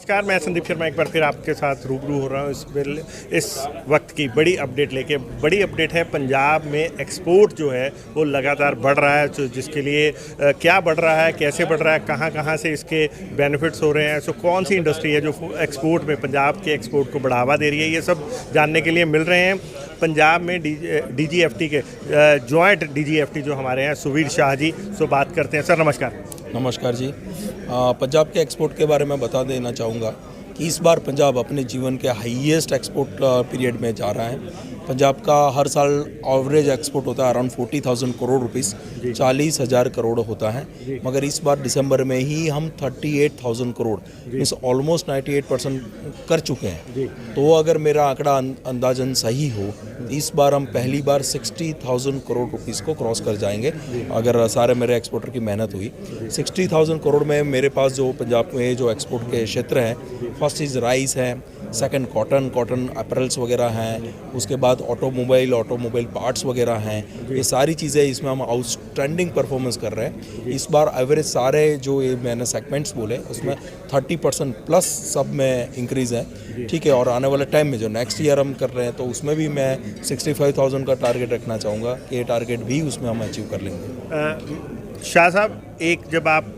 नमस्कार, मैं संदीप शर्मा एक बार फिर आपके साथ रूबरू हो रहा हूँ इस वक्त की बड़ी अपडेट लेके। बड़ी अपडेट है, पंजाब में एक्सपोर्ट जो है वो लगातार बढ़ रहा है। तो जिसके लिए क्या बढ़ रहा है, कैसे बढ़ रहा है, कहाँ कहाँ से इसके बेनिफिट्स हो रहे हैं, सो कौन सी इंडस्ट्री है जो एक्सपोर्ट में पंजाब के एक्सपोर्ट को बढ़ावा दे रही है, ये सब जानने के लिए मिल रहे हैं। पंजाब में DGFT के जॉइंट DGFT जो हमारे हैं सुवीर शाह जी, सो बात करते हैं। सर नमस्कार। नमस्कार जी। पंजाब के एक्सपोर्ट के बारे में बता देना चाहूँगा कि इस बार पंजाब अपने जीवन के हाईएस्ट एक्सपोर्ट पीरियड में जा रहा है। पंजाब का हर साल एवरेज एक्सपोर्ट होता है अराउंड 40,000 करोड़ रुपीस, 40,000 करोड़ होता है, मगर इस बार दिसंबर में ही हम 38,000 करोड़ मीन्स ऑलमोस्ट 98% कर चुके हैं। तो अगर मेरा आंकड़ा अंदाजन सही हो, इस बार हम पहली बार 60,000 करोड़ रुपीस को क्रॉस कर जाएंगे अगर सारे मेरे एक्सपोर्टर की मेहनत हुई। 60,000 करोड़ में मेरे पास जो पंजाब में जो एक्सपोर्ट के क्षेत्र हैं, फर्स्ट इज़ राइस है, सेकंड कॉटन अपरेल्स वगैरह हैं, उसके बाद ऑटोमोबाइल पार्ट्स वगैरह हैं। ये सारी चीज़ें इसमें हम आउटस्टैंडिंग परफॉर्मेंस कर रहे हैं। इस बार एवरेज सारे जो ये मैंने सेगमेंट्स बोले उसमें 30% प्लस सब में इंक्रीज़ है, ठीक है। और आने वाले टाइम में जो नेक्स्ट ईयर हम कर रहे हैं तो उसमें भी मैं 65,000 का टारगेट रखना चाहूँगा कि ये टारगेट भी उसमें हम अचीव कर लेंगे। शाह साहब, एक जब आप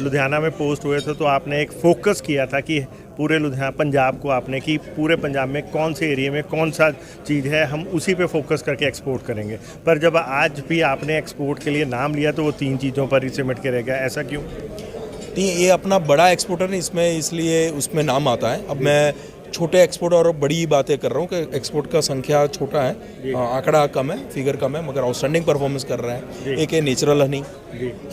लुधियाना में पोस्ट हुए थे तो आपने एक फोकस किया था कि पूरे लुधियाना पंजाब को आपने कि पूरे पंजाब में कौन से एरिया में कौन सा चीज़ है, हम उसी पे फोकस करके एक्सपोर्ट करेंगे। पर जब आज भी आपने एक्सपोर्ट के लिए नाम लिया तो वो 3 चीज़ों पर ही सिमट के रह गया, ऐसा क्यों? ये अपना बड़ा एक्सपोर्टर है इसमें, इसलिए उसमें नाम आता है। अब मैं छोटे एक्सपोर्ट और बड़ी बातें कर रहा हूँ कि एक्सपोर्ट का संख्या छोटा है, आंकड़ा कम है, फिगर कम है, मगर आउटस्टैंडिंग परफॉर्मेंस कर रहे हैं। एक है नेचुरल हनी,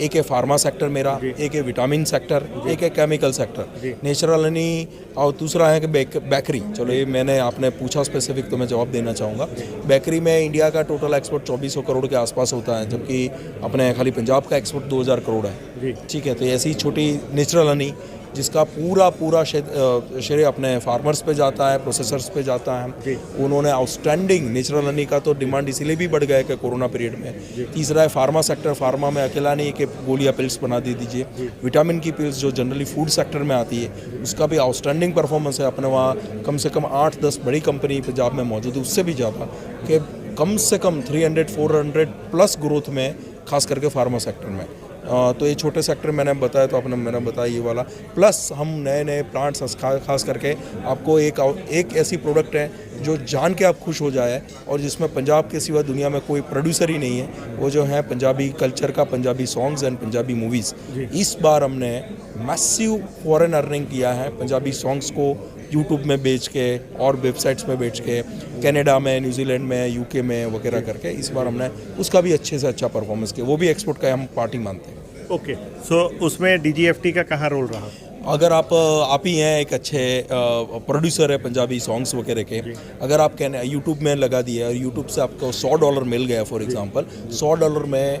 एक है फार्मा सेक्टर मेरा, एक है विटामिन सेक्टर, एक है केमिकल सेक्टर। नेचुरल हनी और दूसरा है कि बेकरी। चलो ये मैंने आपने पूछा स्पेसिफिक तो मैं जवाब देना चाहूँगा। बेकरी में इंडिया का टोटल एक्सपोर्ट 2400 करोड़ के आसपास होता है, जबकि अपने खाली पंजाब का एक्सपोर्ट 2000 करोड़ है, ठीक है। तो ऐसी छोटी नेचुरल हनी जिसका पूरा श्रेय अपने फार्मर्स पे जाता है, प्रोसेसर्स पे जाता है। उन्होंने आउटस्टैंडिंग नेचुरल हनी का तो डिमांड इसीलिए भी बढ़ गया कि कोरोना पीरियड में। तीसरा है फार्मा सेक्टर। फार्मा में अकेला नहीं कि गोलियां पिल्स बना दीजिए, विटामिन की पिल्स जो जनरली फूड सेक्टर में आती है उसका भी आउटस्टैंडिंग परफॉर्मेंस है। अपने वहाँ कम से कम 8-10 बड़ी कंपनी पंजाब में मौजूद है, उससे भी ज़्यादा कि कम से कम 300-400 प्लस ग्रोथ में, खास करके फार्मा सेक्टर में। तो ये छोटे सेक्टर मैंने बताया, तो मैंने बताया ये वाला। प्लस हम नए प्लांट्स खास करके आपको एक ऐसी प्रोडक्ट है जो जान के आप खुश हो जाए और जिसमें पंजाब के सिवा दुनिया में कोई प्रोड्यूसर ही नहीं है, वो जो है पंजाबी कल्चर का, Punjabi songs and Punjabi movies. इस बार हमने मैसिव फॉरेन अर्निंग किया है पंजाबी सॉन्ग्स को यूट्यूब में बेच के और वेबसाइट्स में बेच के, कनाडा में, न्यूजीलैंड में, यूके में वगैरह करके इस बार हमने उसका भी अच्छे से अच्छा परफॉर्मेंस किया। वो भी एक्सपोर्ट का हम पार्टी मानते हैं। ओके, सो उसमें DGFT का कहाँ रोल रहा? अगर आप ही हैं एक अच्छे प्रोड्यूसर है पंजाबी सॉन्ग्स वगैरह के, अगर आप कहने यूट्यूब में लगा दिए और यूट्यूब से आपको $100 मिल गया फॉर एग्जांपल, $100 में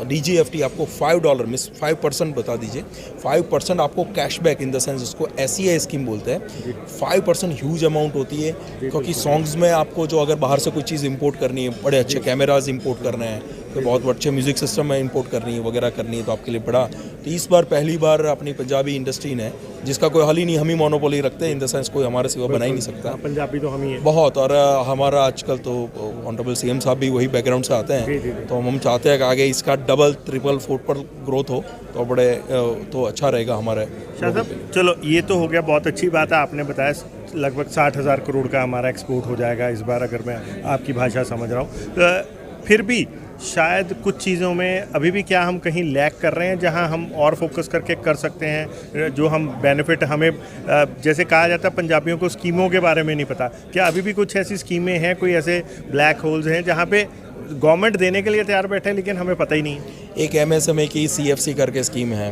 DGFT आपको $5 मिस 5% बता दीजिए, 5% आपको कैशबैक इन द सेंस, उसको SEI स्कीम बोलते हैं। 5% ह्यूज अमाउंट होती है, क्योंकि सॉन्ग्स में आपको जो अगर बाहर से कोई चीज़ इंपोर्ट करनी है, बड़े अच्छे कैमराज इंपोर्ट करने हैं, तो बहुत अच्छे म्यूज़िक सिस्टम में इंपोर्ट करनी है वगैरह करनी है, तो आपके लिए बड़ा। तो इस बार पहली बार अपनी पंजाबी इंडस्ट्री ने, जिसका कोई हल ही नहीं, हम ही मोनोपोली रखते हैं इन द सेंस, कोई हमारे सिवा बना ही नहीं सकता। पंजाबी तो हम ही हैं बहुत। और हमारा आजकल तो ऑनरेबल CM साहब भी वही बैकग्राउंड से आते हैं, तो हम चाहते हैं कि आगे इसका डबल, ट्रिपल, 4 ग्रोथ हो तो बड़े तो अच्छा रहेगा हमारे। चलो ये तो हो गया, बहुत अच्छी बात है। आपने बताया लगभग 60,000 करोड़ का हमारा एक्सपोर्ट हो जाएगा इस बार, अगर मैं आपकी भाषा समझ रहा हूँ। फिर भी शायद कुछ चीज़ों में अभी भी क्या हम कहीं लैग कर रहे हैं जहां हम और फोकस करके कर सकते हैं, जो हम बेनिफिट हमें, जैसे कहा जाता है पंजाबियों को स्कीमों के बारे में नहीं पता, क्या अभी भी कुछ ऐसी स्कीमें हैं, कोई ऐसे ब्लैक होल्स हैं जहां पे गवर्नमेंट देने के लिए तैयार बैठे लेकिन हमें पता ही नहीं? एक MSME की CFC करके स्कीम है,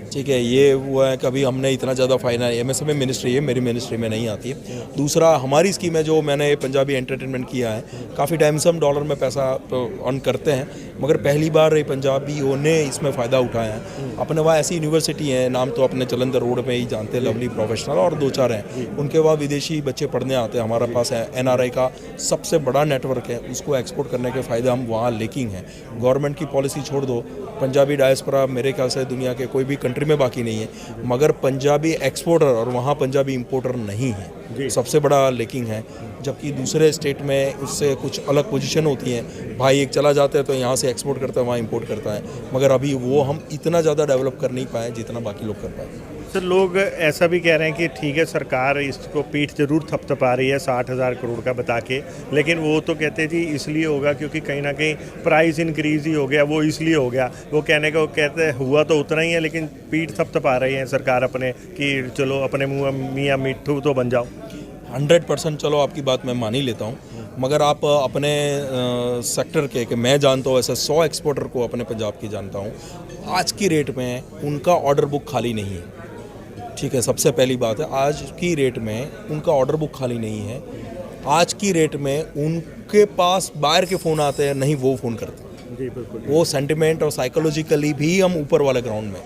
ठीक है। ये वो है, कभी हमने इतना ज़्यादा फाइनेंस, MSME मिनिस्ट्री है, मेरी मिनिस्ट्री में नहीं आती है। दूसरा हमारी स्कीम है जो मैंने पंजाबी एंटरटेनमेंट किया है, काफ़ी टाइम से हम $1 में पैसा अर्न करते हैं, मगर पहली बार पंजाबियों ने इसमें फ़ायदा उठाया है। अपने वहाँ ऐसी यूनिवर्सिटी है, नाम तो अपने जलंधर रोड में ही जानते हैं, लवली प्रोफेशनल, और 2-4 हैं, उनके वहाँ विदेशी बच्चे पढ़ने आते हैं। हमारे पास है NRI का सबसे बड़ा नेटवर्क है, उसको एक्सपोर्ट करने के फ़ायदे हम वहाँ लेकिन हैं। गवर्नमेंट की पॉलिसी छोड़ दो, पंजाबी डायस्पोरा मेरे ख्याल से दुनिया के कोई भी कंट्री में बाकी नहीं है, मगर पंजाबी एक्सपोर्टर और वहाँ पंजाबी इंपोर्टर नहीं है, सबसे बड़ा लेकिंग है। जबकि दूसरे स्टेट में उससे कुछ अलग पोजीशन होती है, भाई एक चला जाता है तो यहाँ से एक्सपोर्ट करता है, वहाँ इंपोर्ट करता है, मगर अभी वो हम इतना ज़्यादा डेवलप कर नहीं पाए जितना बाकी लोग कर पाए। सर लोग ऐसा भी कह रहे हैं कि ठीक है सरकार इसको पीठ जरूर थपथपा रही है 60,000 करोड़ का बता के, लेकिन वो तो कहते हैं जी इसलिए होगा क्योंकि कहीं ना कहीं प्राइस इंक्रीज ही हो गया, वो इसलिए हो गया। वो कहने को कहते हैं हुआ तो उतना ही है, लेकिन पीठ थपथपा रही है सरकार अपने कि चलो अपने मुँह मियाँ मिट्ठू तो बन जाओ। 100% चलो आपकी बात मैं मान ही लेता हूँ, मगर आप अपने सेक्टर के कि मैं जानता हूँ ऐसे 100 एक्सपोर्टर को अपने पंजाब की जानता हूँ, आज की रेट में उनका ऑर्डर बुक खाली नहीं है। ठीक है, सबसे पहली बात है आज की रेट में उनका ऑर्डर बुक खाली नहीं है। आज की रेट में उनके पास बाहर के फ़ोन आते हैं, नहीं वो फ़ोन करते हैं। जी बिल्कुल। वो सेंटिमेंट और साइकोलॉजिकली भी हम ऊपर वाले ग्राउंड में,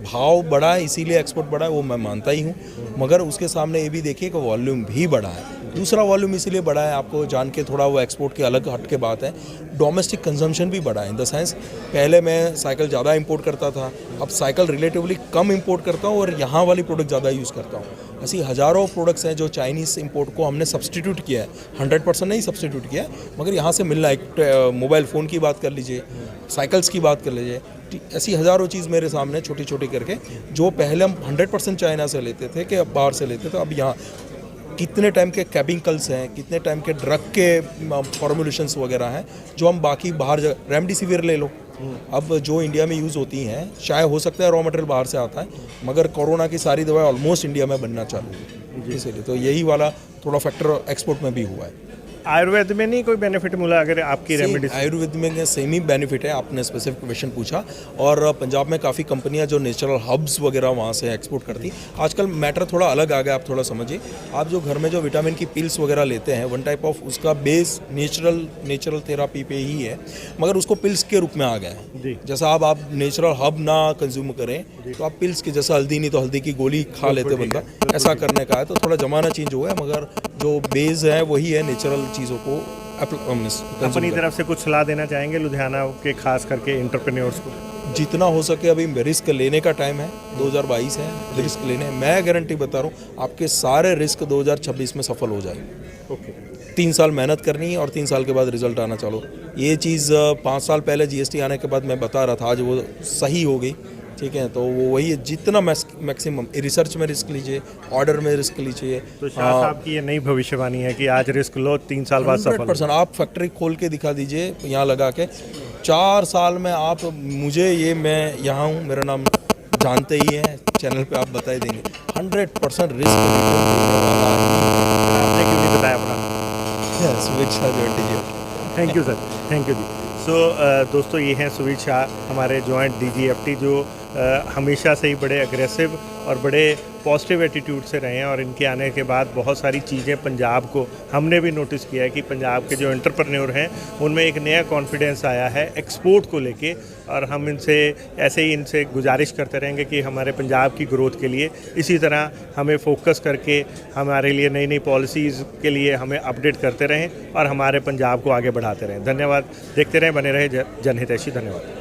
भाव बढ़ा है इसीलिए एक्सपोर्ट बढ़ा है, वो मैं मानता ही हूँ, मगर उसके सामने ये भी देखिए कि वॉल्यूम भी बढ़ा है। दूसरा वॉल्यूम इसीलिए बढ़ा है, आपको जान के थोड़ा वो एक्सपोर्ट के अलग हट के बात है, डोमेस्टिक कंजम्पशन भी बढ़ा है। इन द सेंस पहले मैं साइकिल ज़्यादा इंपोर्ट करता था, अब साइकिल रिलेटिवली कम इंपोर्ट करता हूँ और यहाँ वाली प्रोडक्ट ज़्यादा यूज़ करता हूँ। ऐसी हज़ारों प्रोडक्ट्स हैं जो चाइनीज़ इंपोर्ट को हमने सब्सटीट्यूट किया है, 100% नहीं सब्सटीट्यूट किया है, मगर यहाँ से मिलना। एक मोबाइल फ़ोन की बात कर लीजिए, साइकिल्स की बात कर लीजिए, ऐसी हज़ारों चीज़ मेरे सामने छोटी छोटी करके, जो पहले हम 100% चाइना से लेते थे कि अब बाहर से लेते थे, अब यहाँ कितने टाइम के केमिकल्स हैं, कितने टाइम के ड्रग के फॉर्मुलेशंस वगैरह हैं जो हम बाकी बाहर रेमडेसिविर ले लो, अब जो इंडिया में यूज़ होती हैं, शायद हो सकता है रॉ मटेरियल बाहर से आता है, मगर कोरोना की सारी दवाएं ऑलमोस्ट इंडिया में बनना चालू है, इसीलिए तो यही वाला थोड़ा फैक्टर एक्सपोर्ट में भी हुआ है। आयुर्वेद में नहीं कोई बेनिफिट मिला अगर आपकी रेमेडी? आयुर्वेद में सेम ही बेनिफिट है, आपने स्पेसिफिक क्वेश्चन पूछा। और पंजाब में काफ़ी कंपनियां जो नेचुरल हब्स वगैरह वहाँ से एक्सपोर्ट करती। आजकल मैटर थोड़ा अलग आ गया, आप थोड़ा समझिए। आप जो घर में जो विटामिन की पिल्स वगैरह लेते हैं, वन टाइप ऑफ उसका बेस नेचुरल थेरापी पे ही है, मगर उसको पिल्स के रूप में आ गया है। जैसा आप नेचुरल हब ना कंज्यूम करें तो आप पिल्स के जैसा हल्दी नहीं तो हल्दी की गोली खा लेते बंदा, ऐसा करने का है। तो थोड़ा ज़माना चेंज हुआ है, मगर जो बेस है वही है, नेचुरल चीज़ों को अपनी तरफ से कुछ सलाह देना चाहेंगे लुधियाना के खास करके एंटरप्रेन्योर्स को? जितना हो सके अभी रिस्क लेने का टाइम है, 2022 है, रिस्क लेने। मैं गारंटी बता रहा हूँ आपके सारे रिस्क 2026 में सफल हो जाएंगे। ओके, 3 साल मेहनत करनी है और 3 साल के बाद रिजल्ट आना चालू। ये चीज़ 5 साल पहले जीएसटी आने के बाद मैं बता रहा था, आज वो सही हो गई। ठीक है, तो वो वही है, जितना मैक्सिमम रिसर्च में रिस्क लीजिए, ऑर्डर में रिस्क लीजिए। तो शाह साहब की ये नई भविष्यवाणी है कि आज रिस्क लो, 3 साल बाद सफल। 100% आप फैक्ट्री खोल के दिखा दीजिए यहाँ लगा के, 4 साल में आप मुझे ये, मैं यहाँ हूँ, मेरा नाम जानते ही हैं, चैनल पे आप बता ही देंगे। 100% रिस्क आपने क्यों नहीं बताया अपना? Thank you sir, thank you जी। सो दोस्तों ये हैं सुवीर शाह, हमारे जॉइंट डीजीएफटी, जो हमेशा से ही बड़े अग्रेसिव और बड़े पॉजिटिव एटीट्यूड से रहे हैं, और इनके आने के बाद बहुत सारी चीज़ें पंजाब को हमने भी नोटिस किया है कि पंजाब के जो एंटरप्रेन्योर हैं उनमें एक नया कॉन्फिडेंस आया है एक्सपोर्ट को लेके। और हम इनसे ऐसे ही इनसे गुजारिश करते रहेंगे कि हमारे पंजाब की ग्रोथ के लिए इसी तरह हमें फोकस करके हमारे लिए नई नई पॉलिसीज़ के लिए हमें अपडेट करते रहें और हमारे पंजाब को आगे बढ़ाते रहें। धन्यवाद, देखते रहें, बने रहे जनहितैषी। धन्यवाद।